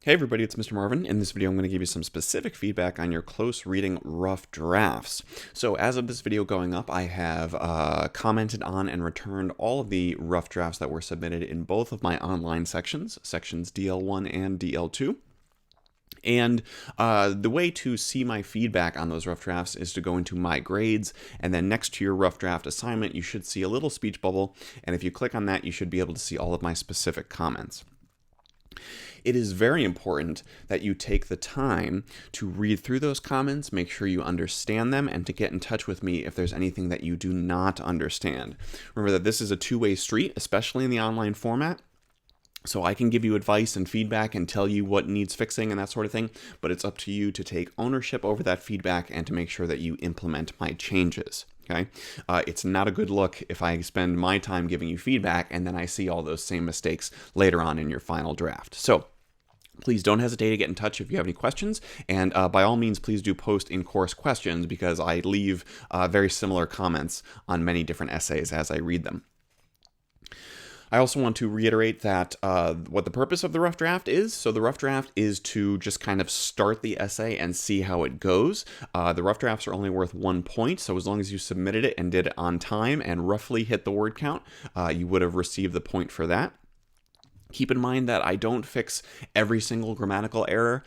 Hey everybody, it's Mr. Marvin. In this video, I'm going to give you some specific feedback on your close reading rough drafts. So as of this video going up, I have commented on and returned all of the rough drafts that were submitted in both of my online sections DL1 and DL2. And the way to see my feedback on those rough drafts is to go into My Grades, and then next to your rough draft assignment, you should see a little speech bubble, and if you click on that, you should be able to see all of my specific comments. It is very important that you take the time to read through those comments, make sure you understand them, and to get in touch with me if there's anything that you do not understand. Remember that this is a two-way street, especially in the online format. So I can give you advice and feedback and tell you what needs fixing and that sort of thing, but it's up to you to take ownership over that feedback and to make sure that you implement my changes. Okay, it's not a good look if I spend my time giving you feedback and then I see all those same mistakes later on in your final draft. So please don't hesitate to get in touch if you have any questions, and by all means, please do post in-course questions because I leave very similar comments on many different essays as I read them. I also want to reiterate that what the purpose of the rough draft is. So the rough draft is to just kind of start the essay and see how it goes. The rough drafts are only worth 1 point, so as long as you submitted it and did it on time and roughly hit the word count, you would have received the point for that. Keep in mind that I don't fix every single grammatical error.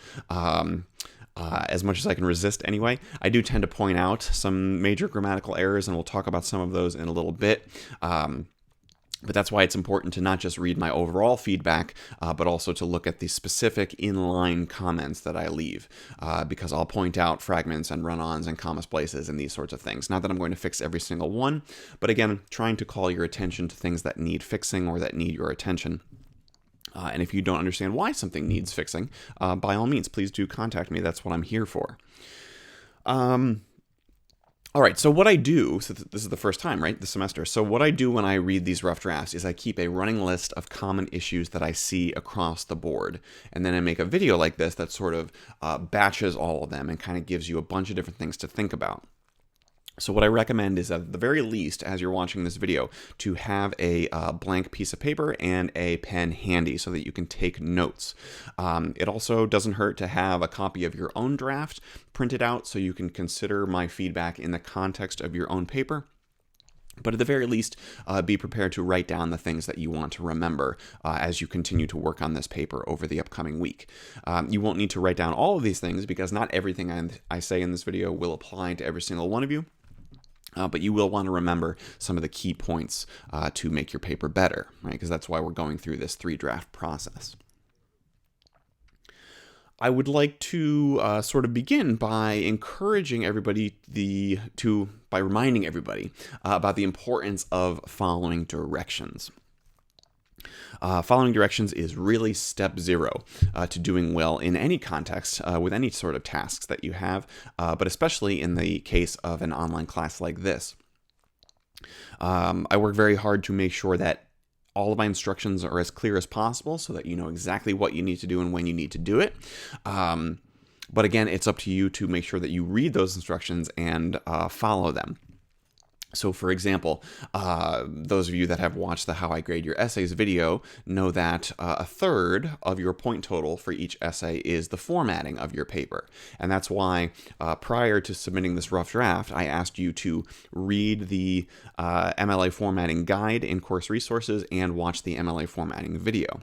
As much as I can resist anyway. I do tend to point out some major grammatical errors, and we'll talk about some of those in a little bit. But that's why it's important to not just read my overall feedback, but also to look at the specific inline comments that I leave, because I'll point out fragments and run-ons and comma splices and these sorts of things. Not that I'm going to fix every single one, but again, trying to call your attention to things that need fixing or that need your attention. And if you don't understand why something needs fixing, by all means, please do contact me. That's what I'm here for. All right, so what I do, so this is the first time, right, this semester. So what I do when I read these rough drafts is I keep a running list of common issues that I see across the board. And then I make a video like this that sort of batches all of them and kind of gives you a bunch of different things to think about. So what I recommend is at the very least, as you're watching this video, to have a blank piece of paper and a pen handy so that you can take notes. It also doesn't hurt to have a copy of your own draft printed out so you can consider my feedback in the context of your own paper. But at the very least, be prepared to write down the things that you want to remember as you continue to work on this paper over the upcoming week. You won't need to write down all of these things because not everything I say in this video will apply to every single one of you. But you will want to remember some of the key points to make your paper better, right? Because that's why we're going through this 3-draft process. I would like to sort of begin by encouraging everybody by reminding everybody about the importance of following directions. Following directions is really step 0 to doing well in any context with any sort of tasks that you have, but especially in the case of an online class like this. I work very hard to make sure that all of my instructions are as clear as possible so that you know exactly what you need to do and when you need to do it. But again, it's up to you to make sure that you read those instructions and follow them. So for example, those of you that have watched the How I Grade Your Essays video know that a third of your point total for each essay is the formatting of your paper. And that's why prior to submitting this rough draft, I asked you to read the MLA formatting guide in course resources and watch the MLA formatting video.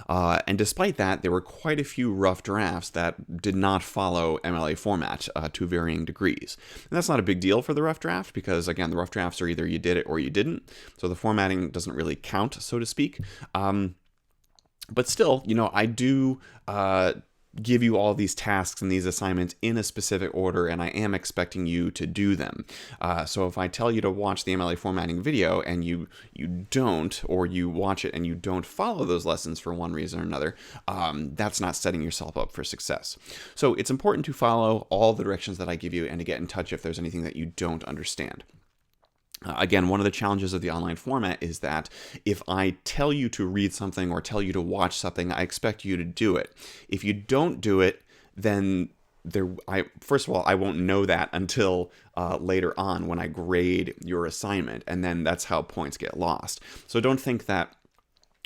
And despite that, there were quite a few rough drafts that did not follow MLA format to varying degrees. And that's not a big deal for the rough draft because, again, the rough drafts are either you did it or you didn't. So the formatting doesn't really count, so to speak. But still, you know, I do give you all these tasks and these assignments in a specific order, and I am expecting you to do them. So if I tell you to watch the MLA formatting video and you don't, or you watch it and you don't follow those lessons for one reason or another, that's not setting yourself up for success. So it's important to follow all the directions that I give you and to get in touch if there's anything that you don't understand. Again, one of the challenges of the online format is that if I tell you to read something or tell you to watch something, I expect you to do it. If you don't do it, then first of all, I won't know that until later on when I grade your assignment, and then that's how points get lost. So don't think that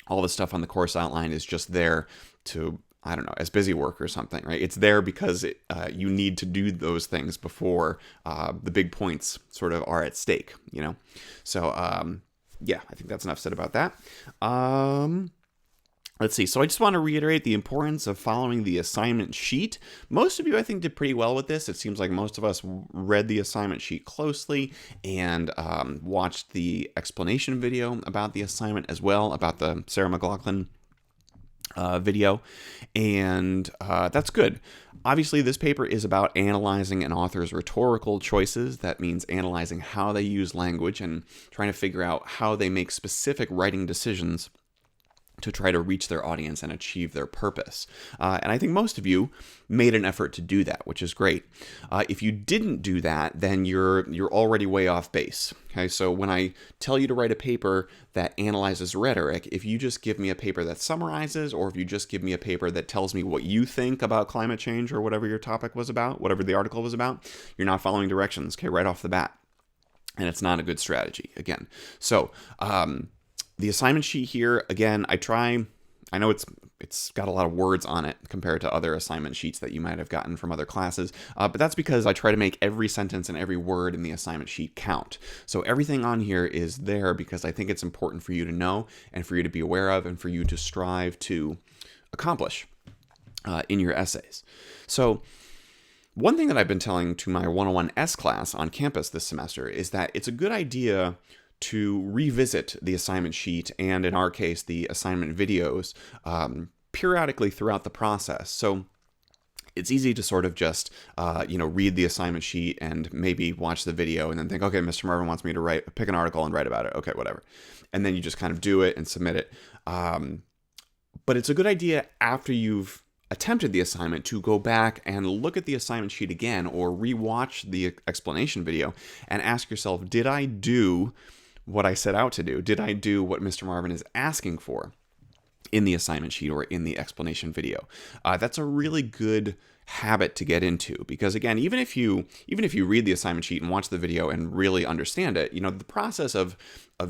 all the stuff on the course outline is just there to I don't know, as busy work or something, right? It's there because you need to do those things before the big points sort of are at stake, you know? So, yeah, I think that's enough said about that. Let's see. So I just want to reiterate the importance of following the assignment sheet. Most of you, I think, did pretty well with this. It seems like most of us read the assignment sheet closely and watched the explanation video about the assignment as well, about the Sarah McLaughlin video, and that's good. Obviously, this paper is about analyzing an author's rhetorical choices. That means analyzing how they use language and trying to figure out how they make specific writing decisions to try to reach their audience and achieve their purpose. And I think most of you made an effort to do that, which is great. If you didn't do that, then you're already way off base. Okay, so when I tell you to write a paper that analyzes rhetoric, if you just give me a paper that summarizes, or if you just give me a paper that tells me what you think about climate change or whatever your topic was about, whatever the article was about, you're not following directions, okay, right off the bat. And it's not a good strategy, again. So, the assignment sheet here, again, I know it's got a lot of words on it compared to other assignment sheets that you might have gotten from other classes, but that's because I try to make every sentence and every word in the assignment sheet count. So everything on here is there because I think it's important for you to know and for you to be aware of and for you to strive to accomplish in your essays. So one thing that I've been telling to my 101S class on campus this semester is that it's a good idea to revisit the assignment sheet and, in our case, the assignment videos periodically throughout the process. So it's easy to sort of just, read the assignment sheet and maybe watch the video and then think, okay, Mr. Marvin wants me to pick an article and write about it. Okay, whatever. And then you just kind of do it and submit it. But it's a good idea after you've attempted the assignment to go back and look at the assignment sheet again or rewatch the explanation video and ask yourself, did I do what I set out to do? Did I do what Mr. Marvin is asking for in the assignment sheet or in the explanation video? That's a really good habit to get into because, again, even if you read the assignment sheet and watch the video and really understand it, the process of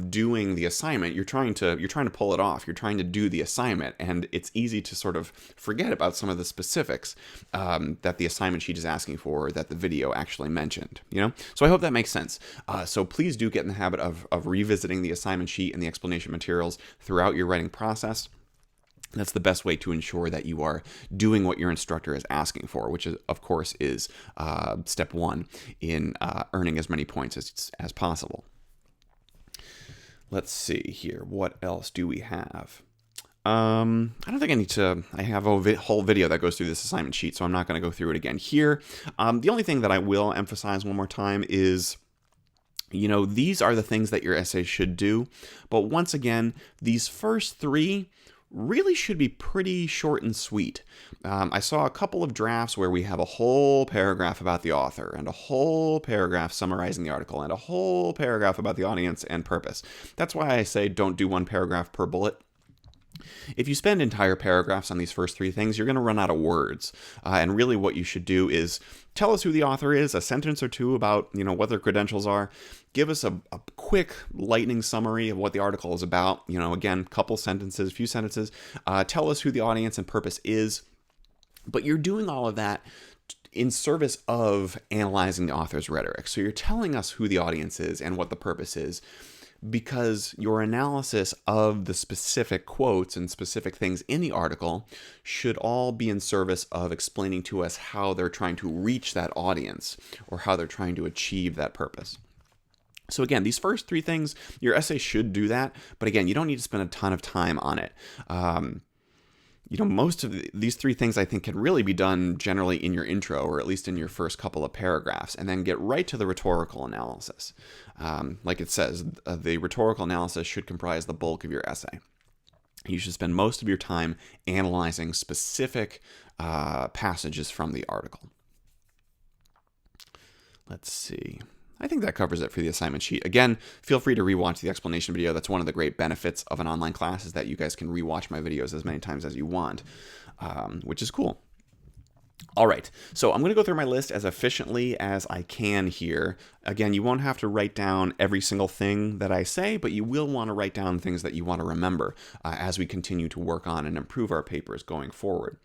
doing the assignment, you're trying to pull it off. You're trying to do the assignment, and it's easy to sort of forget about some of the specifics that the assignment sheet is asking for, or that the video actually mentioned. So I hope that makes sense. So please do get in the habit of revisiting the assignment sheet and the explanation materials throughout your writing process. That's the best way to ensure that you are doing what your instructor is asking for, which is, of course, is step one in earning as many points as possible. Let's see here. What else do we have? I don't think I need to. I have a whole video that goes through this assignment sheet, so I'm not going to go through it again here. The only thing that I will emphasize one more time is, these are the things that your essay should do. But once again, these first three really should be pretty short and sweet. I saw a couple of drafts where we have a whole paragraph about the author and a whole paragraph summarizing the article and a whole paragraph about the audience and purpose. That's why I say don't do one paragraph per bullet. If you spend entire paragraphs on these first three things, you're going to run out of words. And really what you should do is tell us who the author is, a sentence or two about, what their credentials are. Give us a quick lightning summary of what the article is about. Again, few sentences. Tell us who the audience and purpose is. But you're doing all of that in service of analyzing the author's rhetoric. So you're telling us who the audience is and what the purpose is, because your analysis of the specific quotes and specific things in the article should all be in service of explaining to us how they're trying to reach that audience or how they're trying to achieve that purpose. So again, these first three things, your essay should do that, but again, you don't need to spend a ton of time on it. Most of these three things I think can really be done generally in your intro, or at least in your first couple of paragraphs, and then get right to the rhetorical analysis. Like it says, the rhetorical analysis should comprise the bulk of your essay. You should spend most of your time analyzing specific passages from the article. Let's see. I think that covers it for the assignment sheet. Again, feel free to rewatch the explanation video. That's one of the great benefits of an online class, is that you guys can rewatch my videos as many times as you want, which is cool. All right, so I'm going to go through my list as efficiently as I can here. Again, you won't have to write down every single thing that I say, but you will want to write down things that you want to remember as we continue to work on and improve our papers going forward.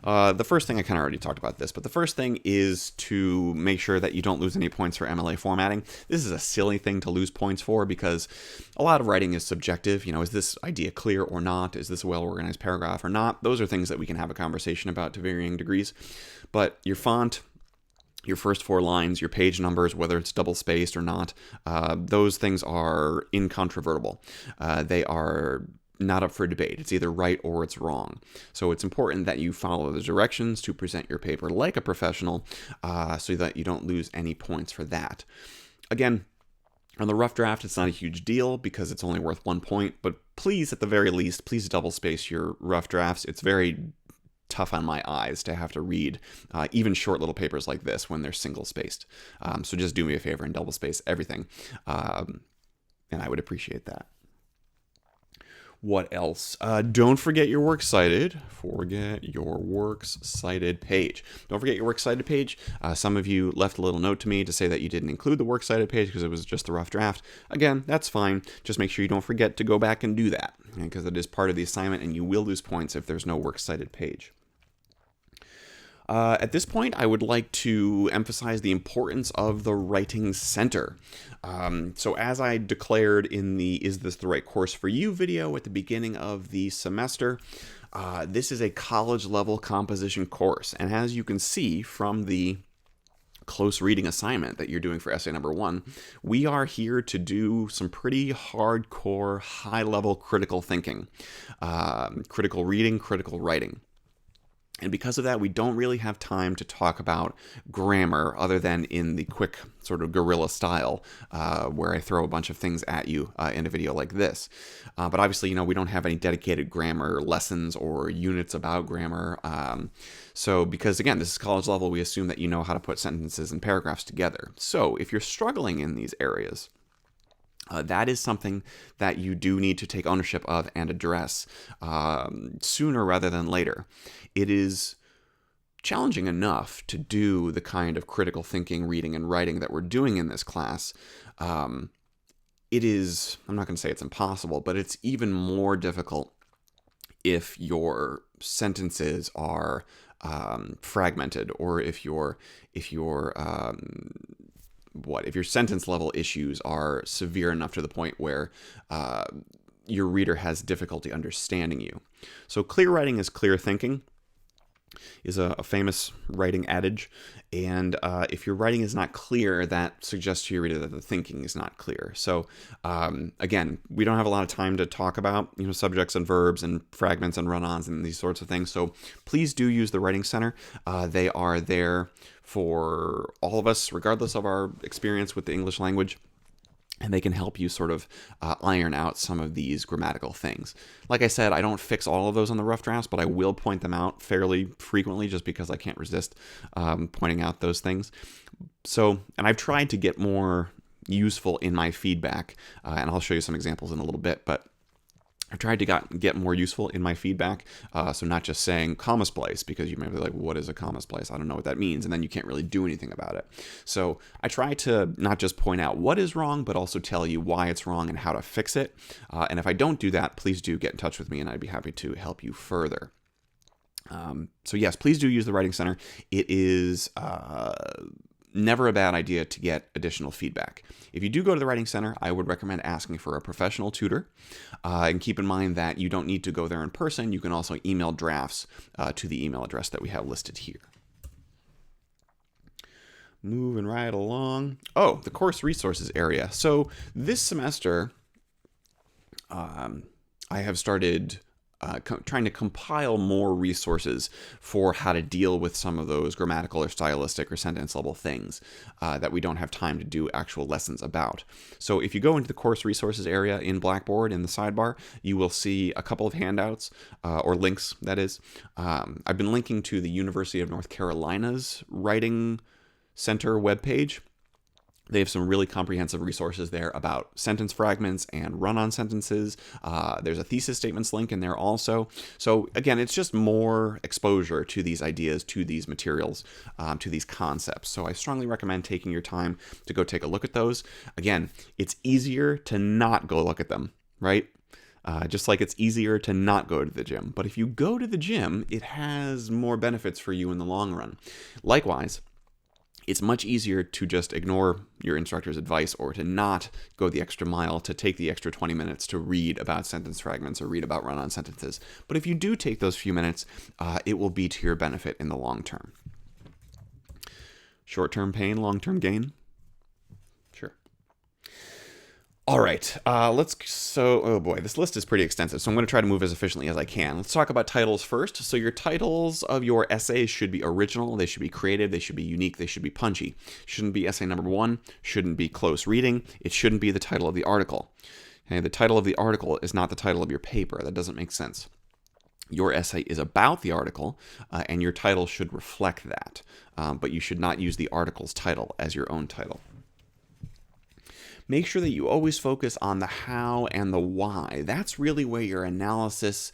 The first thing, I kind of already talked about this, but the first thing is to make sure that you don't lose any points for MLA formatting. This is a silly thing to lose points for because a lot of writing is subjective. You know, is this idea clear or not? Is this a well-organized paragraph or not? Those are things that we can have a conversation about to varying degrees. But your font, your first 4 lines, your page numbers, whether it's double spaced or not, those things are incontrovertible. They are not up for debate. It's either right or it's wrong. So it's important that you follow the directions to present your paper like a professional, so that you don't lose any points for that. Again, on the rough draft, it's not a huge deal because it's only worth 1 point, but please, at the very least, please double space your rough drafts. It's very tough on my eyes to have to read even short little papers like this when they're single spaced. So just do me a favor and double space everything, and I would appreciate that. What else? Don't forget your works cited. Forget your works cited page. Don't forget your works cited page. Some of you left a little note to me to say that you didn't include the works cited page because it was just the rough draft. Again, that's fine. Just make sure you don't forget to go back and do that, because it is part of the assignment and you will lose points if there's no works cited page. At this point, I would like to emphasize the importance of the writing center. So as I declared in the Is This the Right Course for You video at the beginning of the semester, this is a college-level composition course. And as you can see from the close reading assignment that you're doing for essay number 1, we are here to do some pretty hardcore, high-level critical thinking, critical reading, critical writing. And because of that, we don't really have time to talk about grammar other than in the quick sort of guerrilla style where I throw a bunch of things at you in a video like this. But obviously, we don't have any dedicated grammar lessons or units about grammar. So because, again, this is college level, we assume that you know how to put sentences and paragraphs together. So if you're struggling in these areas, that is something that you do need to take ownership of and address sooner rather than later. It is challenging enough to do the kind of critical thinking, reading, and writing that we're doing in this class. It is, I'm not going to say it's impossible, but it's even more difficult if your sentences are fragmented, or if your sentence level issues are severe enough to the point where your reader has difficulty understanding you. So clear writing is clear thinking is a famous writing adage, and if your writing is not clear, that suggests to your reader that the thinking is not clear. So again, we don't have a lot of time to talk about subjects and verbs and fragments and run-ons and these sorts of things, so please do use the Writing Center. They are there for all of us, regardless of our experience with the English language. And they can help you sort of iron out some of these grammatical things. Like I said, I don't fix all of those on the rough drafts, but I will point them out fairly frequently just because I can't resist pointing out those things. So, and I've tried to get more useful in my feedback, and I'll show you some examples in a little bit, but I've tried to get more useful in my feedback, so not just saying comma splice, because you may be like, what is a comma splice? I don't know what that means, and then you can't really do anything about it. So I try to not just point out what is wrong, but also tell you why it's wrong and how to fix it. And if I don't do that, please do get in touch with me, and I'd be happy to help you further. So yes, please do use the Writing Center. It is never a bad idea to get additional feedback. If you do go to the Writing Center, I would recommend asking for a professional tutor. And keep in mind that you don't need to go there in person. You can also email drafts to the email address that we have listed here. Moving right along. Oh, the course resources area. So this semester, I have started trying to compile more resources for how to deal with some of those grammatical or stylistic or sentence level things that we don't have time to do actual lessons about. So if you go into the course resources area in Blackboard in the sidebar, you will see a couple of handouts or links, that is. I've been linking to the University of North Carolina's Writing Center webpage. They have some really comprehensive resources there about sentence fragments and run-on sentences. There's a thesis statements link in there also. So again, it's just more exposure to these ideas, to these materials, to these concepts. So I strongly recommend taking your time to go take a look at those. Again, it's easier to not go look at them, right? Just like it's easier to not go to the gym. But if you go to the gym, it has more benefits for you in the long run. Likewise, it's much easier to just ignore your instructor's advice or to not go the extra mile, to take the extra 20 minutes to read about sentence fragments or read about run-on sentences. But if you do take those few minutes, it will be to your benefit in the long term. Short-term pain, long-term gain? Sure. All right, oh boy, this list is pretty extensive, so I'm going to try to move as efficiently as I can. Let's talk about titles first. So your titles of your essays should be original, they should be creative, they should be unique, they should be punchy. Shouldn't be essay number 1, shouldn't be close reading, it shouldn't be the title of the article. Okay, the title of the article is not the title of your paper. That doesn't make sense. Your essay is about the article, and your title should reflect that, but you should not use the article's title as your own title. Make sure that you always focus on the how and the why. That's really where your analysis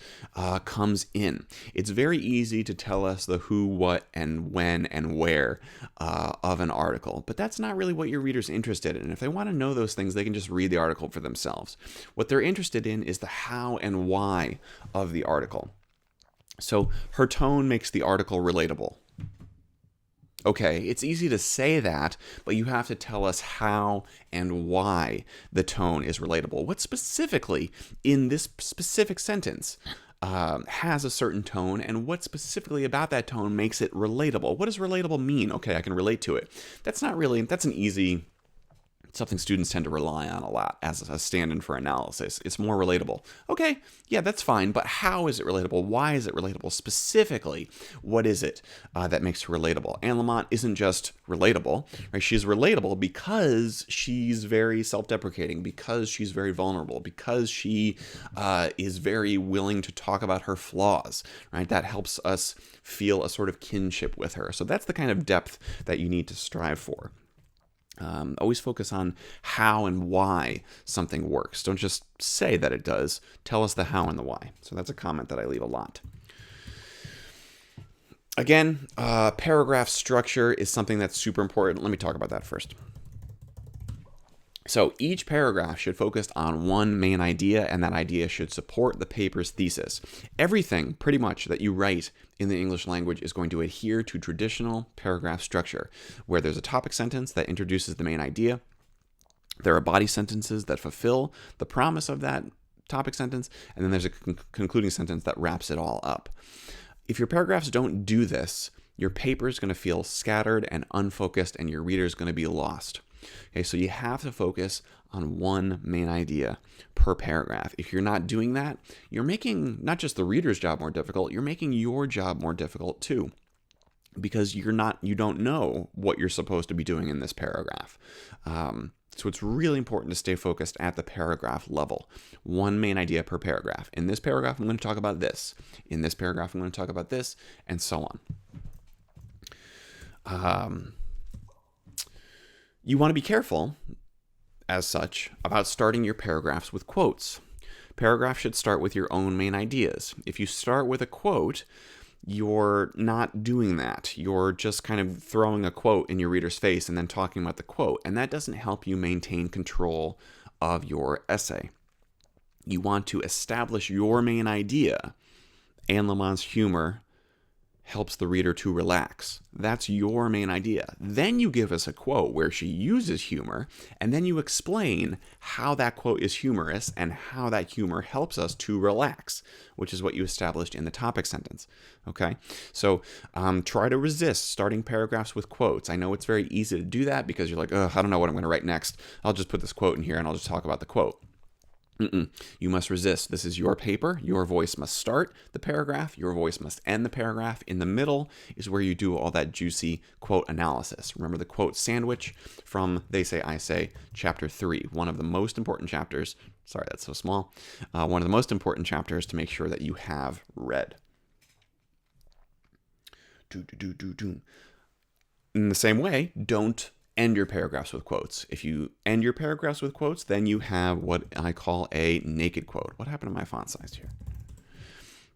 comes in. It's very easy to tell us the who, what, and when, and where of an article, but that's not really what your reader's interested in. If they want to know those things, they can just read the article for themselves. What they're interested in is the how and why of the article. So her tone makes the article relatable. Okay, it's easy to say that, but you have to tell us how and why the tone is relatable. What specifically in this specific sentence has a certain tone, and what specifically about that tone makes it relatable? What does relatable mean? Okay, I can relate to it. That's an easy, something students tend to rely on a lot as a stand-in for analysis. It's more relatable. Okay, yeah, that's fine, but how is it relatable? Why is it relatable? Specifically, what is it that makes her relatable? Anne Lamott isn't just relatable, right? She's relatable because she's very self-deprecating, because she's very vulnerable, because she is very willing to talk about her flaws, right? That helps us feel a sort of kinship with her. So that's the kind of depth that you need to strive for. Always focus on how and why something works. Don't just say that it does. Tell us the how and the why. So that's a comment that I leave a lot. Again, paragraph structure is something that's super important. Let me talk about that first. So each paragraph should focus on one main idea, and that idea should support the paper's thesis. Everything, pretty much, that you write in the English language is going to adhere to traditional paragraph structure, where there's a topic sentence that introduces the main idea. There are body sentences that fulfill the promise of that topic sentence, and then there's a concluding sentence that wraps it all up. If your paragraphs don't do this, your paper is going to feel scattered and unfocused, and your reader is going to be lost. Okay, so you have to focus on one main idea per paragraph. If you're not doing that, you're making not just the reader's job more difficult, you're making your job more difficult too, because you don't know what you're supposed to be doing in this paragraph. So it's really important to stay focused at the paragraph level. One main idea per paragraph. In this paragraph, I'm going to talk about this. In this paragraph, I'm going to talk about this, and so on. You want to be careful, as such, about starting your paragraphs with quotes. Paragraphs should start with your own main ideas. If you start with a quote, you're not doing that. You're just kind of throwing a quote in your reader's face and then talking about the quote, and that doesn't help you maintain control of your essay. You want to establish your main idea. Anne Lamott's humor helps the reader to relax. That's your main idea. Then you give us a quote where she uses humor, and then you explain how that quote is humorous and how that humor helps us to relax, which is what you established in the topic sentence. Okay? So try to resist starting paragraphs with quotes. I know it's very easy to do that because you're like, I don't know what I'm going to write next. I'll just put this quote in here and I'll just talk about the quote. You must resist. This is your paper. Your voice must start the paragraph. Your voice must end the paragraph. In the middle is where you do all that juicy quote analysis. Remember the quote sandwich from They Say, I Say, Chapter 3. One of the most important chapters. Sorry, that's so small. One of the most important chapters to make sure that you have read. In the same way, don't end your paragraphs with quotes. If you end your paragraphs with quotes, then you have what I call a naked quote. What happened to my font size here?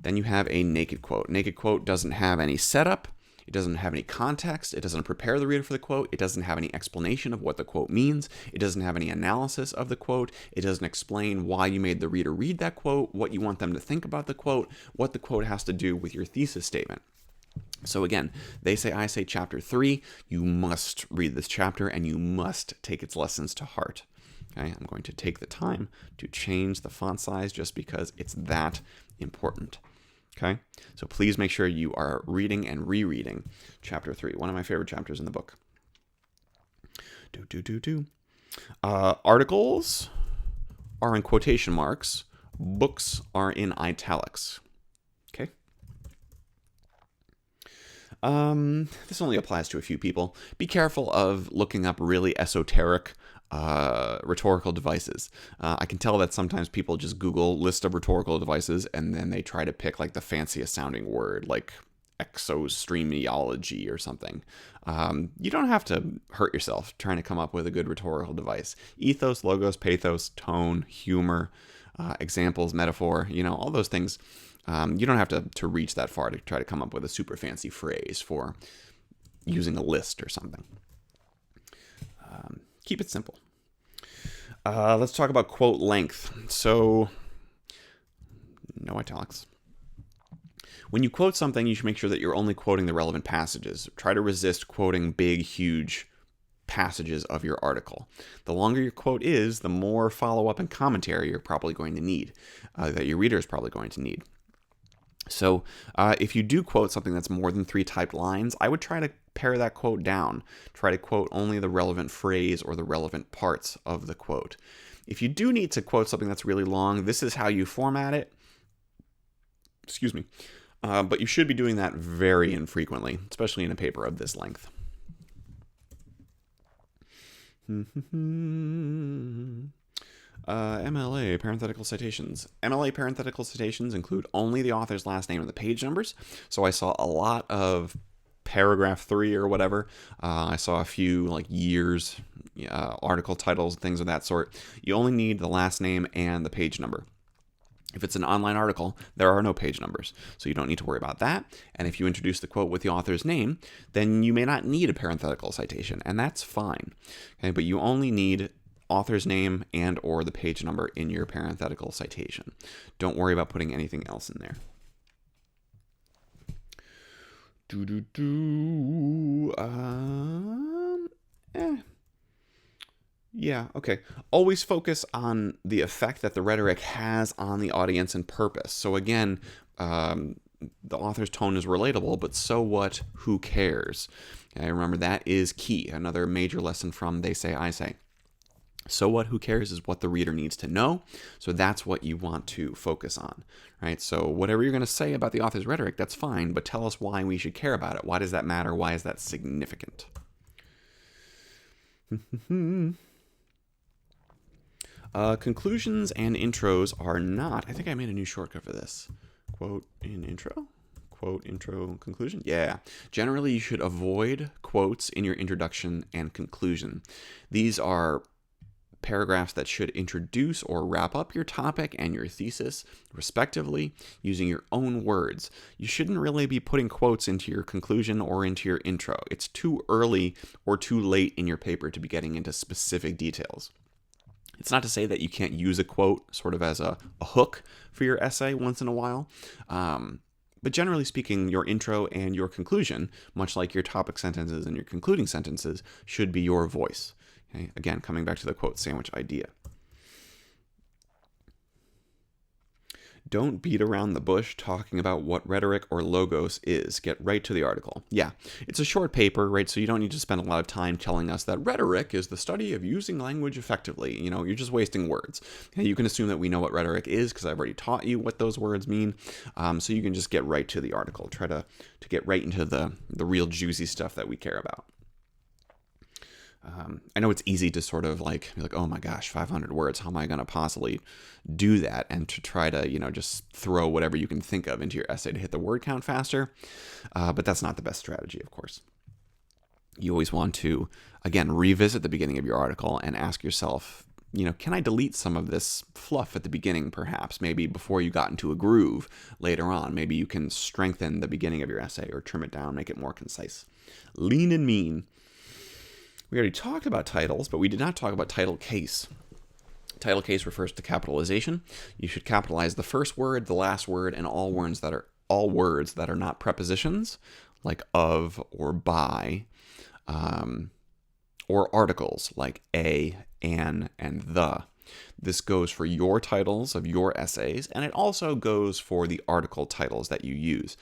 Then you have a naked quote. Naked quote doesn't have any setup. It doesn't have any context. It doesn't prepare the reader for the quote. It doesn't have any explanation of what the quote means. It doesn't have any analysis of the quote. It doesn't explain why you made the reader read that quote, what you want them to think about the quote, what the quote has to do with your thesis statement. So again, They Say, I Say Chapter 3, you must read this chapter and you must take its lessons to heart. Okay, I'm going to take the time to change the font size just because it's that important. Okay, so please make sure you are reading and rereading Chapter 3, one of my favorite chapters in the book. Articles are in quotation marks. Books are in italics. Okay. This only applies to a few people. Be careful of looking up really esoteric rhetorical devices. I can tell that sometimes people just Google list of rhetorical devices and then they try to pick like the fanciest sounding word, like exostreamiology or something. You don't have to hurt yourself trying to come up with a good rhetorical device. Ethos, logos, pathos, tone, humor, examples, metaphor, all those things. You don't have to reach that far to try to come up with a super fancy phrase for using a list or something. Keep it simple. Let's talk about quote length. So, no italics. When you quote something, you should make sure that you're only quoting the relevant passages. Try to resist quoting big, huge passages of your article. The longer your quote is, the more follow-up and commentary you're probably going to need, that your reader is probably going to need. So if you do quote something that's more than 3 typed lines, I would try to pare that quote down. Try to quote only the relevant phrase or the relevant parts of the quote. If you do need to quote something that's really long, this is how you format it. Excuse me. But you should be doing that very infrequently, especially in a paper of this length. MLA parenthetical citations. MLA parenthetical citations include only the author's last name and the page numbers. So I saw a lot of paragraph 3 or whatever. I saw a few like years, article titles, things of that sort. You only need the last name and the page number. If it's an online article, there are no page numbers, so you don't need to worry about that. And if you introduce the quote with the author's name, then you may not need a parenthetical citation, and that's fine. Okay, but you only need author's name and or the page number in your parenthetical citation. Don't worry about putting anything else in there. Yeah, okay. Always focus on the effect that the rhetoric has on the audience and purpose. So again, the author's tone is relatable, but so what? Who cares? Okay, remember, that is key. Another major lesson from They Say, I Say. So what? Who cares is what the reader needs to know. So that's what you want to focus on, right? So whatever you're going to say about the author's rhetoric, that's fine, but tell us why we should care about it. Why does that matter? Why is that significant? Conclusions and intros are not, I think I made a new shortcut for this. Quote in intro? Quote, intro, conclusion? Yeah. Generally, you should avoid quotes in your introduction and conclusion. These are paragraphs that should introduce or wrap up your topic and your thesis, respectively, using your own words. You shouldn't really be putting quotes into your conclusion or into your intro. It's too early or too late in your paper to be getting into specific details. It's not to say that you can't use a quote sort of as a hook for your essay once in a while. But generally speaking, your intro and your conclusion, much like your topic sentences and your concluding sentences, should be your voice. Okay? Again, coming back to the quote sandwich idea. Don't beat around the bush talking about what rhetoric or logos is. Get right to the article. Yeah, it's a short paper, right? So you don't need to spend a lot of time telling us that rhetoric is the study of using language effectively. You're just wasting words. And you can assume that we know what rhetoric is because I've already taught you what those words mean. So you can just get right to the article. Try to get right into the real juicy stuff that we care about. I know it's easy to sort of be like, oh my gosh, 500 words. How am I going to possibly do that? And to try to, just throw whatever you can think of into your essay to hit the word count faster. But that's not the best strategy, of course. You always want to, again, revisit the beginning of your article and ask yourself, can I delete some of this fluff at the beginning, perhaps? Maybe before you got into a groove later on. Maybe you can strengthen the beginning of your essay or trim it down, make it more concise. Lean and mean. We already talked about titles, but we did not talk about title case. Title case refers to capitalization. You should capitalize the first word, the last word, and all words that are not prepositions, like of or by, or articles like a, an, and the. This goes for your titles of your essays, and it also goes for the article titles that you use.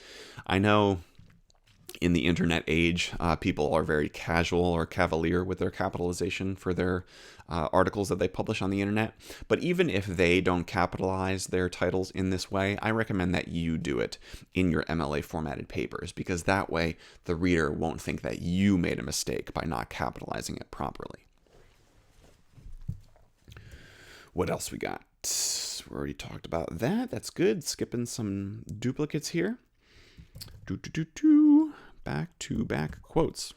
I know in the internet age, people are very casual or cavalier with their capitalization for their articles that they publish on the internet. But even if they don't capitalize their titles in this way, I recommend that you do it in your MLA formatted papers, because that way the reader won't think that you made a mistake by not capitalizing it properly. What else we got? We already talked about that. That's good. Skipping some duplicates here. Back-to-back quotes.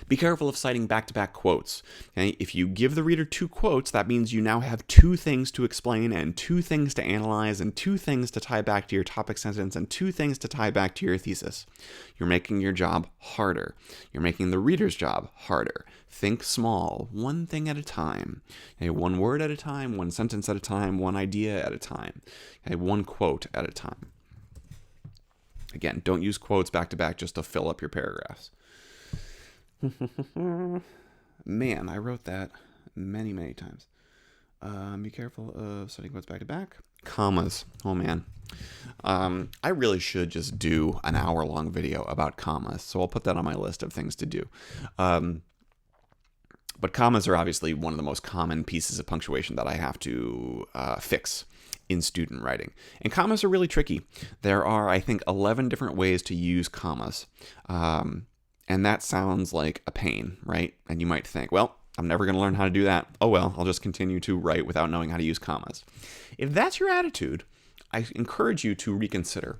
Be careful of citing back-to-back quotes. Okay? If you give the reader 2 quotes, that means you now have 2 things to explain and 2 things to analyze and 2 things to tie back to your topic sentence and 2 things to tie back to your thesis. You're making your job harder. You're making the reader's job harder. Think small, 1 thing at a time. Okay? 1 word at a time, 1 sentence at a time, 1 idea at a time. Okay? 1 quote at a time. Again, don't use quotes back to back just to fill up your paragraphs. Man, I wrote that many, many times. Be careful of citing quotes back to back. Commas. Oh, man. I really should just do an hour-long video about commas, so I'll put that on my list of things to do. But commas are obviously one of the most common pieces of punctuation that I have to fix in student writing. And commas are really tricky. There are, I think, 11 different ways to use commas. And that sounds like a pain, right? And you might think, well, I'm never going to learn how to do that. Oh well, I'll just continue to write without knowing how to use commas. If that's your attitude, I encourage you to reconsider.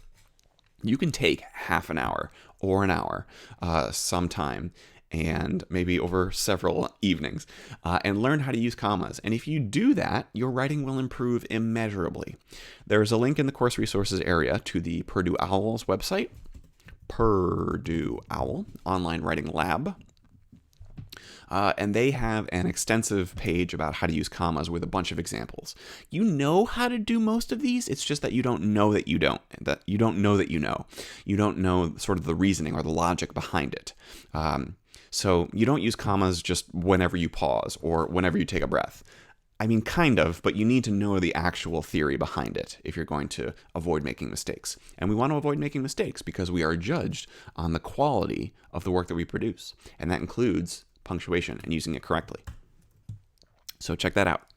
You can take half an hour or an hour sometime, and maybe over several evenings, and learn how to use commas. And if you do that, your writing will improve immeasurably. There's a link in the course resources area to the Purdue Owl's website, Purdue Owl Online Writing Lab. And they have an extensive page about how to use commas with a bunch of examples. You know how to do most of these. It's just that you don't know that you don't. That you don't know that you know. You don't know sort of the reasoning or the logic behind it. So you don't use commas just whenever you pause or whenever you take a breath. I mean, kind of, but you need to know the actual theory behind it if you're going to avoid making mistakes. And we want to avoid making mistakes because we are judged on the quality of the work that we produce. And that includes punctuation and using it correctly. So check that out.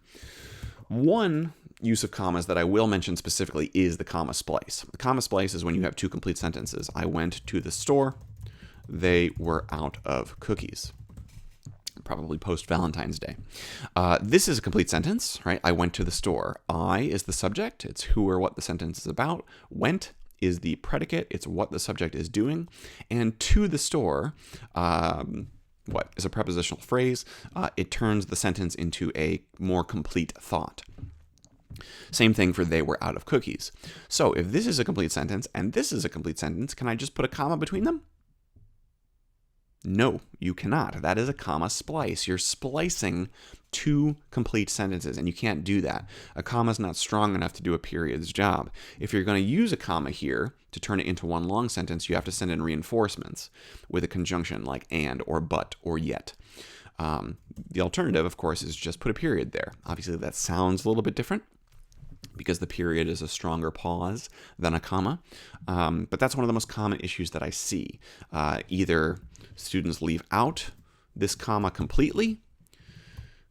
One use of commas that I will mention specifically is the comma splice. The comma splice is when you have 2 complete sentences. I went to the store. They were out of cookies. Probably post-Valentine's Day. This is a complete sentence, right? I went to the store. I is the subject. It's who or what the sentence is about. Went is the predicate. It's what the subject is doing. And to the store, what is a prepositional phrase? It turns the sentence into a more complete thought. Same thing for they were out of cookies. So if this is a complete sentence and this is a complete sentence, can I just put a comma between them? No, you cannot. That is a comma splice. You're splicing 2 complete sentences, and you can't do that. A comma is not strong enough to do a period's job. If you're going to use a comma here to turn it into one long sentence, you have to send in reinforcements with a conjunction like and or but or yet. The alternative, of course, is just put a period there. Obviously, that sounds a little bit different because the period is a stronger pause than a comma. But that's one of the most common issues that I see. Either students leave out this comma completely,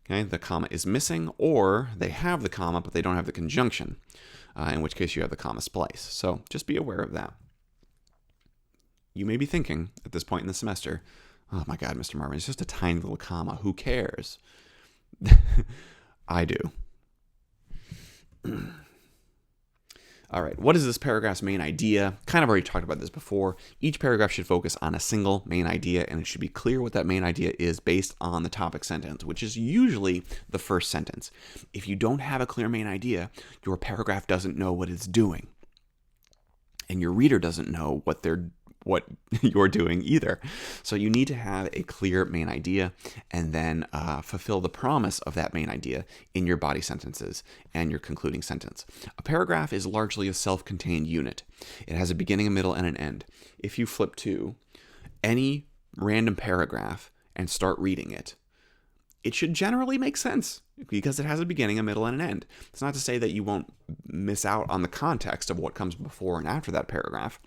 okay, the comma is missing, or they have the comma but they don't have the conjunction, in which case you have the comma splice. So just be aware of that. You may be thinking at this point in the semester, oh my God, Mr. Marvin, it's just a tiny little comma. Who cares? I do. All right, what is this paragraph's main idea? Kind of already talked about this before. Each paragraph should focus on a single main idea, and it should be clear what that main idea is based on the topic sentence, which is usually the first sentence. If you don't have a clear main idea, your paragraph doesn't know what it's doing, and your reader doesn't know what you're doing either. So you need to have a clear main idea and then fulfill the promise of that main idea in your body sentences and your concluding sentence. A paragraph is largely a self-contained unit. It has a beginning, a middle, and an end. If you flip to any random paragraph and start reading it, it should generally make sense because it has a beginning, a middle, and an end. It's not to say that you won't miss out on the context of what comes before and after that paragraph.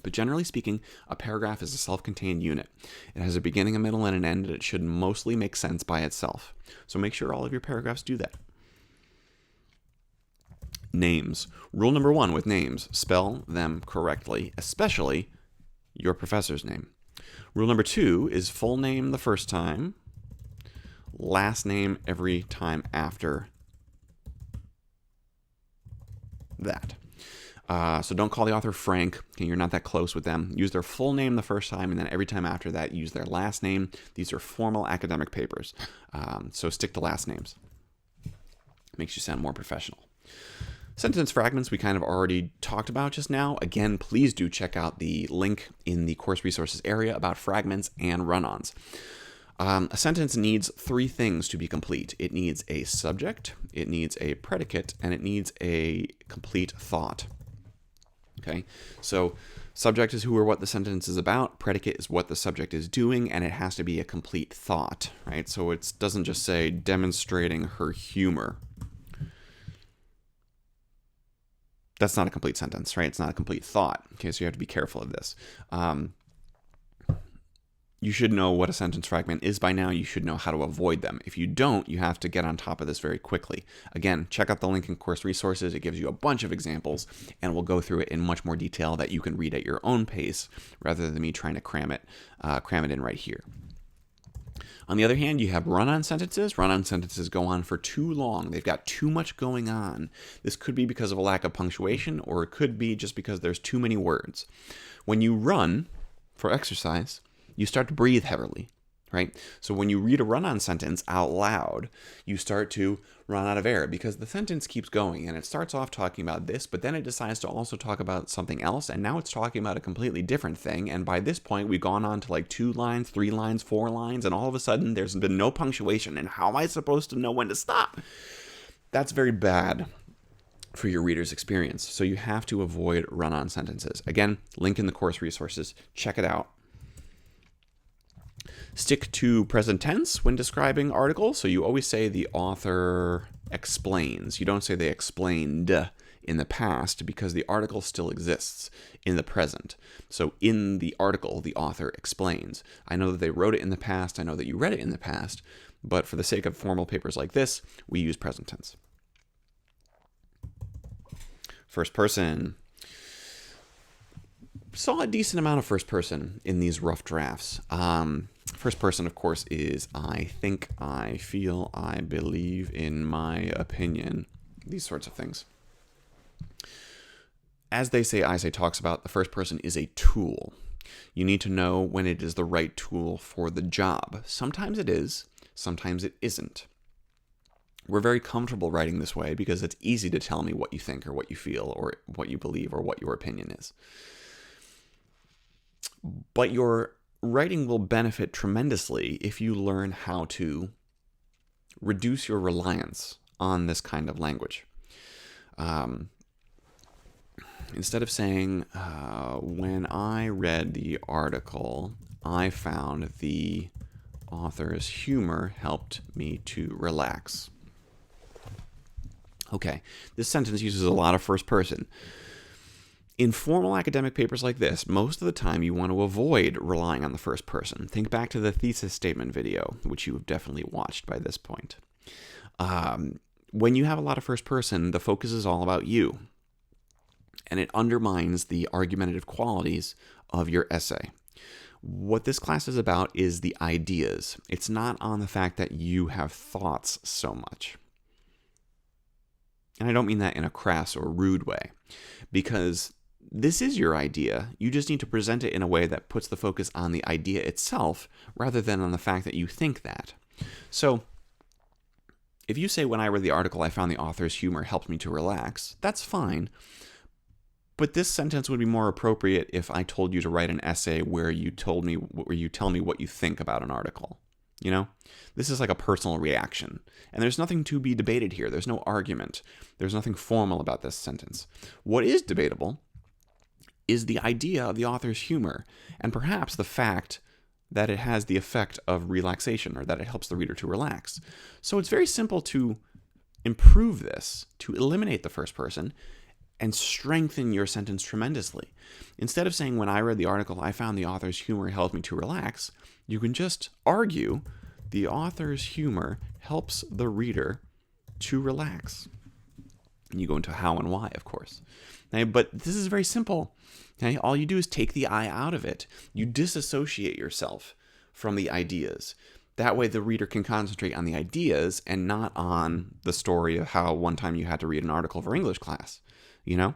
But generally speaking, a paragraph is a self-contained unit. It has a beginning, a middle, and an end, and it should mostly make sense by itself. So make sure all of your paragraphs do that. Names. Rule number 1 with names, spell them correctly, especially your professor's name. Rule number 2 is full name the first time, last name every time after that. So don't call the author Frank. Okay, you're not that close with them. Use their full name the first time, and then every time after that, use their last name. These are formal academic papers, so stick to last names. Makes you sound more professional. Sentence fragments we kind of already talked about just now. Again, please do check out the link in the course resources area about fragments and run-ons. A sentence needs 3 things to be complete. It needs a subject, it needs a predicate, and it needs a complete thought. Okay, so subject is who or what the sentence is about, predicate is what the subject is doing, and it has to be a complete thought, right? So it doesn't just say demonstrating her humor. That's not a complete sentence, right? It's not a complete thought. Okay, so you have to be careful of this. You should know what a sentence fragment is by now. You should know how to avoid them. If you don't, you have to get on top of this very quickly. Again, check out the link in course resources. It gives you a bunch of examples, and we'll go through it in much more detail that you can read at your own pace rather than me trying to cram it in right here. On the other hand, you have run-on sentences. Run-on sentences go on for too long. They've got too much going on. This could be because of a lack of punctuation, or it could be just because there's too many words. When you run for exercise, you start to breathe heavily, right? So when you read a run-on sentence out loud, you start to run out of air because the sentence keeps going and it starts off talking about this, but then it decides to also talk about something else, and now it's talking about a completely different thing, and by this point we've gone on to like 2 lines, 3 lines, 4 lines, and all of a sudden there's been no punctuation, and how am I supposed to know when to stop? That's very bad for your reader's experience, so you have to avoid run-on sentences. Again, link in the course resources. Check it out. Stick to present tense when describing articles. So you always say the author explains. You don't say they explained in the past because the article still exists in the present. So in the article, the author explains. I know that they wrote it in the past. I know that you read it in the past. But for the sake of formal papers like this, we use present tense. First person. Saw a decent amount of first person in these rough drafts. First person, of course, is I think, I feel, I believe, in my opinion, these sorts of things. As They Say, I Say talks about, the first person is a tool. You need to know when it is the right tool for the job. Sometimes it is, sometimes it isn't. We're very comfortable writing this way because it's easy to tell me what you think or what you feel or what you believe or what your opinion is. But your writing will benefit tremendously if you learn how to reduce your reliance on this kind of language. Instead of saying, when I read the article, I found the author's humor helped me to relax. Okay, this sentence uses a lot of first person. In formal academic papers like this, most of the time you want to avoid relying on the first person. Think back to the thesis statement video, which you have definitely watched by this point. When you have a lot of first person, the focus is all about you, and it undermines the argumentative qualities of your essay. What this class is about is the ideas. It's not on the fact that you have thoughts so much. And I don't mean that in a crass or rude way, because this is your idea. You just need to present it in a way that puts the focus on the idea itself rather than on the fact that you think that. So if you say, when I read the article, I found the author's humor helped me to relax, that's fine. But this sentence would be more appropriate if I told you to write an essay where you tell me what you think about an article. You know, this is like a personal reaction, and there's nothing to be debated here. There's no argument. There's nothing formal about this sentence. What is debatable is the idea of the author's humor, and perhaps the fact that it has the effect of relaxation, or that it helps the reader to relax. So it's very simple to improve this, to eliminate the first person, and strengthen your sentence tremendously. Instead of saying, when I read the article, I found the author's humor helped me to relax, you can just argue the author's humor helps the reader to relax. And you go into how and why, of course. Okay, but this is very simple. Okay, all you do is take the I out of it. You disassociate yourself from the ideas. That way the reader can concentrate on the ideas and not on the story of how one time you had to read an article for English class. You know?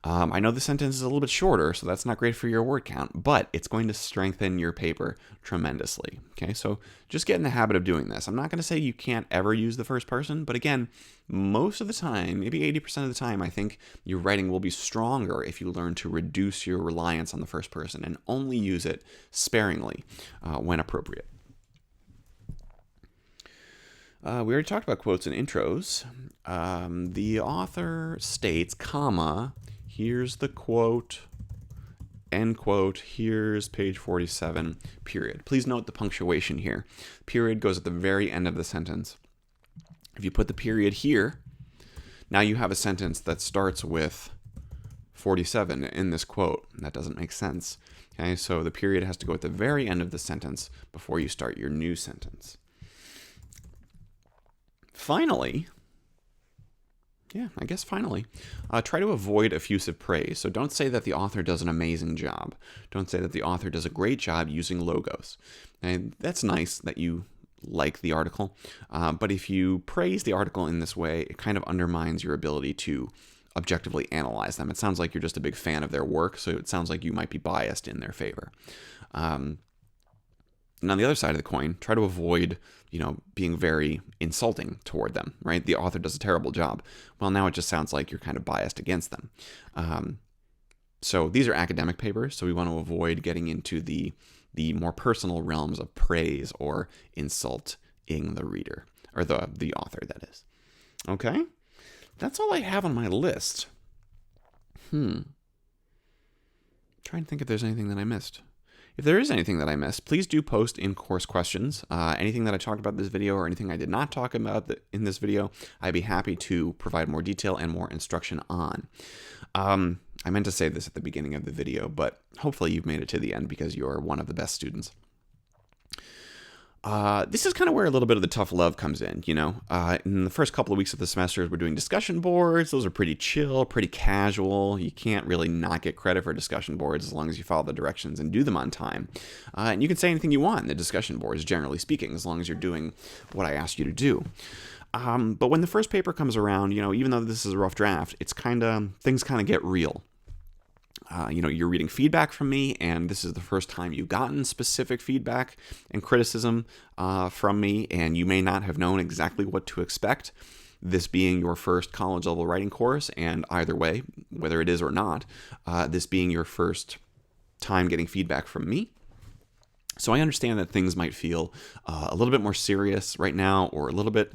I know the sentence is a little bit shorter, so that's not great for your word count, but it's going to strengthen your paper tremendously. Okay, so just get in the habit of doing this. I'm not going to say you can't ever use the first person, but again, most of the time, maybe 80% of the time, I think your writing will be stronger if you learn to reduce your reliance on the first person and only use it sparingly when appropriate. We already talked about quotes and intros. The author states, comma, here's the quote, end quote, here's page 47, period. Please note the punctuation here. Period goes at the very end of the sentence. If you put the period here, now you have a sentence that starts with 47 in this quote. That doesn't make sense. Okay, so the period has to go at the very end of the sentence before you start your new sentence. Finally, try to avoid effusive praise. So don't say that the author does an amazing job. Don't say that the author does a great job using logos. And that's nice that you like the article, but if you praise the article in this way, it kind of undermines your ability to objectively analyze them. It sounds like you're just a big fan of their work, so it sounds like you might be biased in their favor. And on the other side of the coin, try to avoid, being very insulting toward them, right? The author does a terrible job. Well, now it just sounds like you're kind of biased against them. So these are academic papers, so we want to avoid getting into the more personal realms of praise or insulting the reader, or the author, that is. Okay? That's all I have on my list. Trying to think if there's anything that I missed. If there is anything that I missed, please do post in course questions. Anything that I talked about in this video or anything I did not talk about in this video, I'd be happy to provide more detail and more instruction on. I meant to say this at the beginning of the video, but hopefully you've made it to the end because you're one of the best students. This is kind of where a little bit of the tough love comes in, In the first couple of weeks of the semester, we're doing discussion boards. Those are pretty chill, pretty casual. You can't really not get credit for discussion boards as long as you follow the directions and do them on time. And you can say anything you want in the discussion boards, generally speaking, as long as you're doing what I asked you to do. But when the first paper comes around, even though this is a rough draft, things kind of get real. You're reading feedback from me, and this is the first time you've gotten specific feedback and criticism from me, and you may not have known exactly what to expect, this being your first college-level writing course, and either way, whether it is or not, this being your first time getting feedback from me. So I understand that things might feel a little bit more serious right now, or a little bit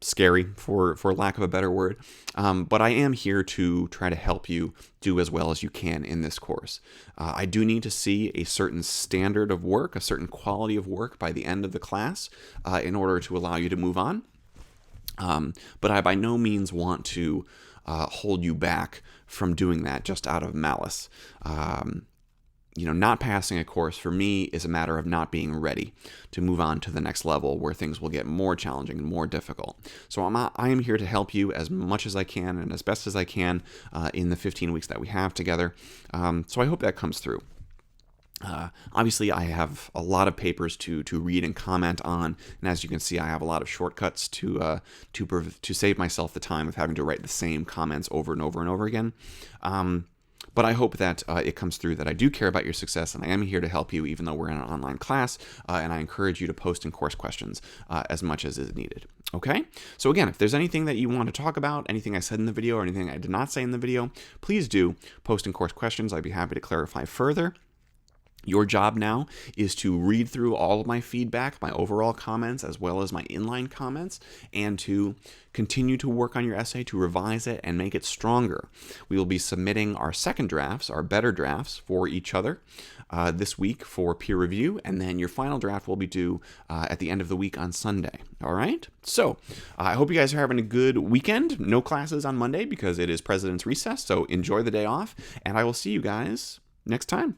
scary, for lack of a better word, but I am here to try to help you do as well as you can in this course. I do need to see a certain standard of work, a certain quality of work by the end of the class in order to allow you to move on, but I by no means want to hold you back from doing that just out of malice. Not passing a course for me is a matter of not being ready to move on to the next level where things will get more challenging and more difficult. So I am here to help you as much as I can and as best as I can in the 15 weeks that we have together. So I hope that comes through. Obviously, I have a lot of papers to read and comment on, and as you can see, I have a lot of shortcuts to save myself the time of having to write the same comments over and over and over again. But I hope that it comes through that I do care about your success, and I am here to help you even though we're in an online class, and I encourage you to post in course questions as much as is needed. Okay? So again, if there's anything that you want to talk about, anything I said in the video or anything I did not say in the video, please do post in course questions. I'd be happy to clarify further. Your job now is to read through all of my feedback, my overall comments, as well as my inline comments, and to continue to work on your essay, to revise it and make it stronger. We will be submitting our second drafts, our better drafts, for each other this week for peer review, and then your final draft will be due at the end of the week on Sunday. All right? So I hope you guys are having a good weekend. No classes on Monday because it is President's Recess, so enjoy the day off, and I will see you guys next time.